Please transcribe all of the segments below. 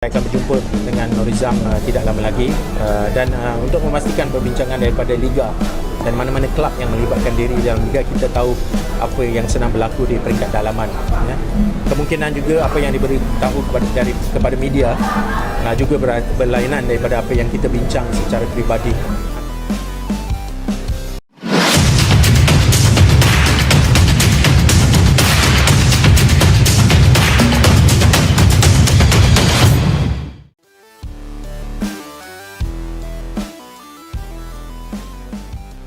Saya akan berjumpa dengan Norizam tidak lama lagi dan untuk memastikan perbincangan daripada Liga dan mana-mana kelab yang melibatkan diri dalam Liga, kita tahu apa yang sedang berlaku di peringkat dalaman. Ya. Kemungkinan juga apa yang diberitahu kepada media juga berlainan daripada apa yang kita bincang secara peribadi.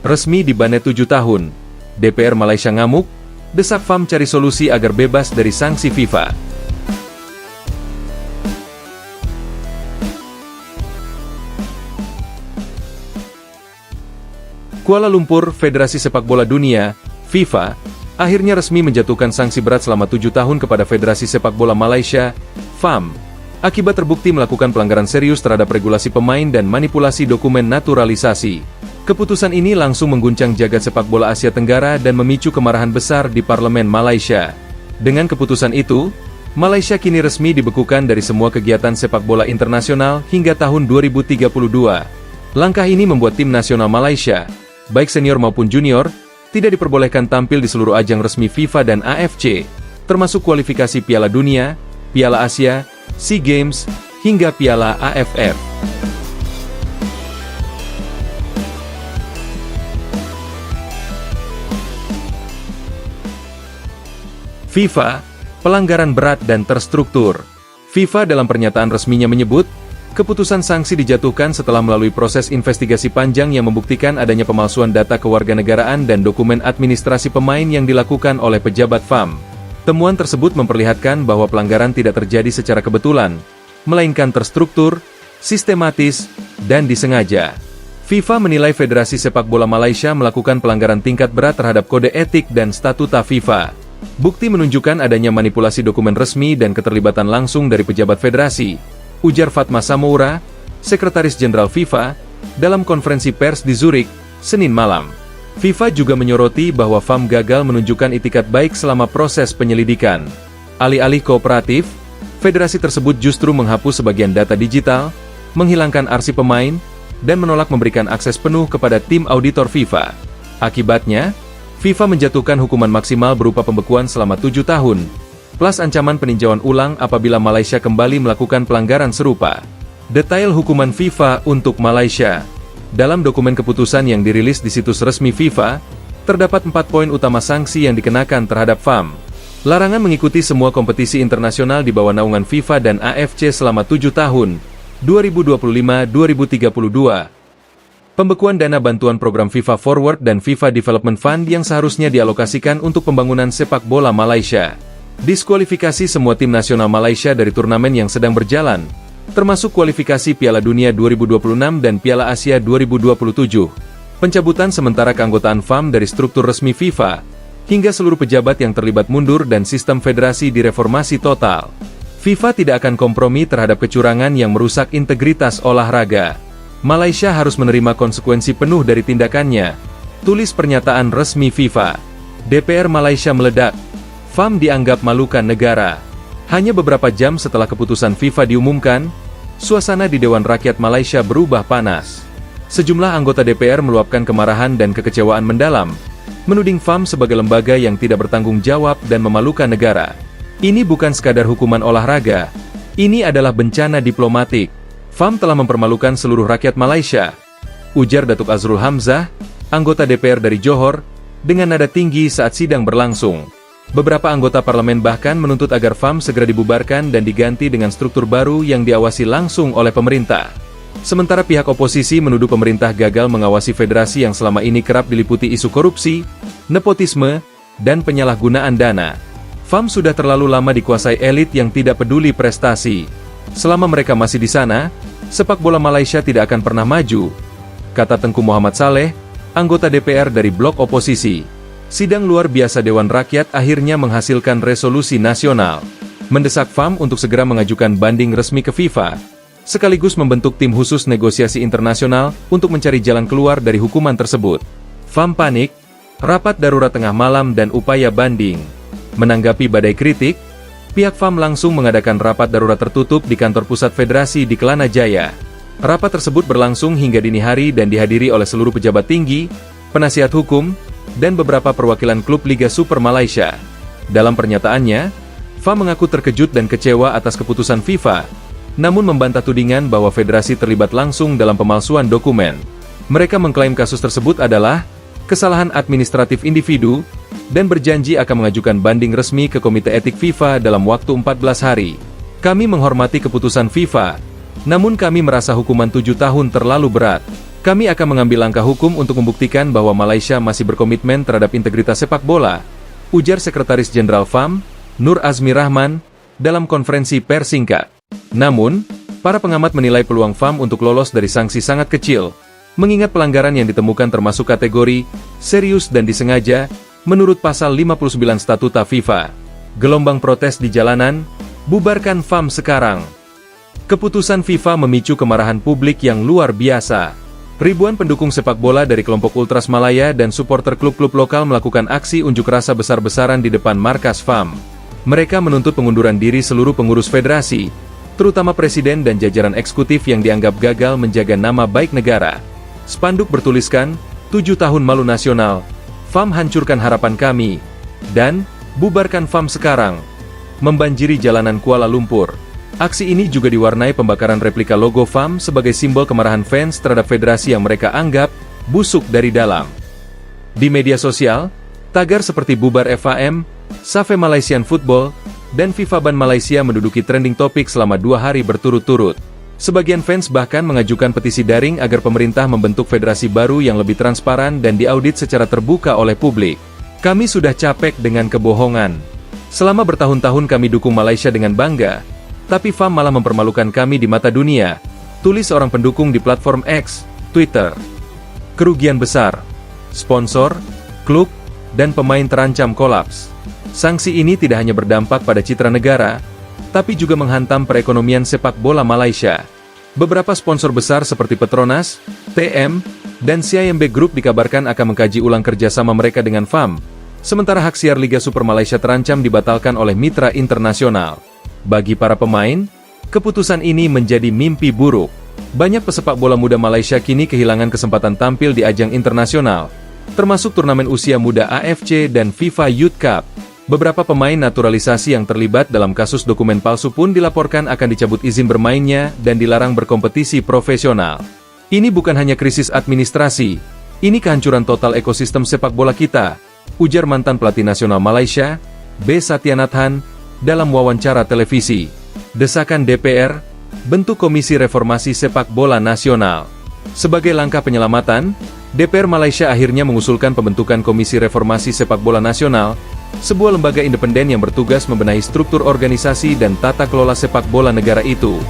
Resmi dibanet 7 tahun. DPR Malaysia ngamuk, desak FAM cari solusi agar bebas dari sanksi FIFA. Kuala Lumpur, Federasi Sepak Bola Dunia, FIFA, akhirnya resmi menjatuhkan sanksi berat selama 7 tahun kepada Federasi Sepak Bola Malaysia, FAM, akibat terbukti melakukan pelanggaran serius terhadap regulasi pemain dan manipulasi dokumen naturalisasi. Keputusan ini langsung mengguncang jagat sepak bola Asia Tenggara dan memicu kemarahan besar di Parlemen Malaysia. Dengan keputusan itu, Malaysia kini resmi dibekukan dari semua kegiatan sepak bola internasional hingga tahun 2032. Langkah ini membuat tim nasional Malaysia, baik senior maupun junior, tidak diperbolehkan tampil di seluruh ajang resmi FIFA dan AFC, termasuk kualifikasi Piala Dunia, Piala Asia, SEA Games, hingga Piala AFF. FIFA, pelanggaran berat dan terstruktur. FIFA dalam pernyataan resminya menyebut, keputusan sanksi dijatuhkan setelah melalui proses investigasi panjang yang membuktikan adanya pemalsuan data kewarganegaraan dan dokumen administrasi pemain yang dilakukan oleh pejabat FAM. Temuan tersebut memperlihatkan bahwa pelanggaran tidak terjadi secara kebetulan, melainkan terstruktur, sistematis, dan disengaja. FIFA menilai Federasi Sepak Bola Malaysia melakukan pelanggaran tingkat berat terhadap kode etik dan statuta FIFA. Bukti menunjukkan adanya manipulasi dokumen resmi dan keterlibatan langsung dari pejabat federasi, ujar Fatma Samoura, Sekretaris Jenderal FIFA, dalam konferensi pers di Zurich, Senin malam. FIFA juga menyoroti bahwa FAM gagal menunjukkan itikat baik selama proses penyelidikan. Alih-alih kooperatif, federasi tersebut justru menghapus sebagian data digital, menghilangkan arsip pemain, dan menolak memberikan akses penuh kepada tim auditor FIFA. Akibatnya, FIFA menjatuhkan hukuman maksimal berupa pembekuan selama 7 tahun, plus ancaman peninjauan ulang apabila Malaysia kembali melakukan pelanggaran serupa. Detail hukuman FIFA untuk Malaysia. Dalam dokumen keputusan yang dirilis di situs resmi FIFA, terdapat 4 poin utama sanksi yang dikenakan terhadap FAM. Larangan mengikuti semua kompetisi internasional di bawah naungan FIFA dan AFC selama 7 tahun, 2025-2032. Pembekuan dana bantuan program FIFA Forward dan FIFA Development Fund yang seharusnya dialokasikan untuk pembangunan sepak bola Malaysia. Diskualifikasi semua tim nasional Malaysia dari turnamen yang sedang berjalan, termasuk kualifikasi Piala Dunia 2026 dan Piala Asia 2027. Pencabutan sementara keanggotaan FAM dari struktur resmi FIFA, hingga seluruh pejabat yang terlibat mundur dan sistem federasi direformasi total. FIFA tidak akan kompromi terhadap kecurangan yang merusak integritas olahraga. Malaysia harus menerima konsekuensi penuh dari tindakannya, tulis pernyataan resmi FIFA. DPR Malaysia meledak. FAM dianggap malukan negara. Hanya beberapa jam setelah keputusan FIFA diumumkan, suasana di Dewan Rakyat Malaysia berubah panas. Sejumlah anggota DPR meluapkan kemarahan dan kekecewaan mendalam, menuding FAM sebagai lembaga yang tidak bertanggung jawab dan memalukan negara. Ini bukan sekadar hukuman olahraga, ini adalah bencana diplomatik. FAM telah mempermalukan seluruh rakyat Malaysia, ujar Datuk Azrul Hamzah, anggota DPR dari Johor, dengan nada tinggi saat sidang berlangsung. Beberapa anggota parlemen bahkan menuntut agar FAM segera dibubarkan dan diganti dengan struktur baru yang diawasi langsung oleh pemerintah. Sementara pihak oposisi menuduh pemerintah gagal mengawasi federasi yang selama ini kerap diliputi isu korupsi, nepotisme, dan penyalahgunaan dana. FAM sudah terlalu lama dikuasai elit yang tidak peduli prestasi. Selama mereka masih di sana, sepak bola Malaysia tidak akan pernah maju, kata Tengku Muhammad Saleh, anggota DPR dari blok oposisi. Sidang luar biasa Dewan Rakyat akhirnya menghasilkan resolusi nasional, mendesak FAM untuk segera mengajukan banding resmi ke FIFA, sekaligus membentuk tim khusus negosiasi internasional untuk mencari jalan keluar dari hukuman tersebut. FAM panik, rapat darurat tengah malam dan upaya banding. Menanggapi badai kritik, pihak FAM langsung mengadakan rapat darurat tertutup di kantor pusat federasi di Kelana Jaya. Rapat tersebut berlangsung hingga dini hari dan dihadiri oleh seluruh pejabat tinggi, penasihat hukum, dan beberapa perwakilan klub Liga Super Malaysia. Dalam pernyataannya, FAM mengaku terkejut dan kecewa atas keputusan FIFA, namun membantah tudingan bahwa federasi terlibat langsung dalam pemalsuan dokumen. Mereka mengklaim kasus tersebut adalah kesalahan administratif individu, dan berjanji akan mengajukan banding resmi ke Komite Etik FIFA dalam waktu 14 hari. Kami menghormati keputusan FIFA, namun kami merasa hukuman 7 tahun terlalu berat. Kami akan mengambil langkah hukum untuk membuktikan bahwa Malaysia masih berkomitmen terhadap integritas sepak bola, ujar Sekretaris Jenderal FAM, Nur Azmi Rahman, dalam konferensi pers singkat. Namun, para pengamat menilai peluang FAM untuk lolos dari sanksi sangat kecil, mengingat pelanggaran yang ditemukan termasuk kategori serius dan disengaja, menurut pasal 59 Statuta FIFA. Gelombang protes di jalanan, bubarkan FAM sekarang. Keputusan FIFA memicu kemarahan publik yang luar biasa. Ribuan pendukung sepak bola dari kelompok Ultras Malaya dan supporter klub-klub lokal melakukan aksi unjuk rasa besar-besaran di depan markas FAM. Mereka menuntut pengunduran diri seluruh pengurus federasi, terutama presiden dan jajaran eksekutif yang dianggap gagal menjaga nama baik negara. Spanduk bertuliskan, 7 tahun malu nasional, FAM hancurkan harapan kami, dan bubarkan FAM sekarang. Membanjiri jalanan Kuala Lumpur. Aksi ini juga diwarnai pembakaran replika logo FAM sebagai simbol kemarahan fans terhadap federasi yang mereka anggap busuk dari dalam. Di media sosial, tagar seperti bubar FAM, Save Malaysian Football, dan FIFA Ban Malaysia menduduki trending topik selama 2 hari berturut-turut. Sebagian fans bahkan mengajukan petisi daring agar pemerintah membentuk federasi baru yang lebih transparan dan diaudit secara terbuka oleh publik. Kami sudah capek dengan kebohongan. Selama bertahun-tahun kami dukung Malaysia dengan bangga, tapi FAM malah mempermalukan kami di mata dunia, tulis seorang pendukung di platform X, Twitter. Kerugian besar. Sponsor, klub, dan pemain terancam kolaps. Sanksi ini tidak hanya berdampak pada citra negara, tapi juga menghantam perekonomian sepak bola Malaysia. Beberapa sponsor besar seperti Petronas, TM, dan CIMB Group dikabarkan akan mengkaji ulang kerjasama mereka dengan FAM, sementara hak siar Liga Super Malaysia terancam dibatalkan oleh mitra internasional. Bagi para pemain, keputusan ini menjadi mimpi buruk. Banyak pesepak bola muda Malaysia kini kehilangan kesempatan tampil di ajang internasional, termasuk turnamen usia muda AFC dan FIFA Youth Cup. Beberapa pemain naturalisasi yang terlibat dalam kasus dokumen palsu pun dilaporkan akan dicabut izin bermainnya dan dilarang berkompetisi profesional. Ini bukan hanya krisis administrasi, ini kehancuran total ekosistem sepak bola kita, ujar mantan pelatih nasional Malaysia, B. Satyanathan, dalam wawancara televisi. Desakan DPR, bentuk Komisi Reformasi Sepak Bola Nasional. Sebagai langkah penyelamatan, DPR Malaysia akhirnya mengusulkan pembentukan Komisi Reformasi Sepak Bola Nasional, sebuah lembaga independen yang bertugas membenahi struktur organisasi dan tata kelola sepak bola negara itu.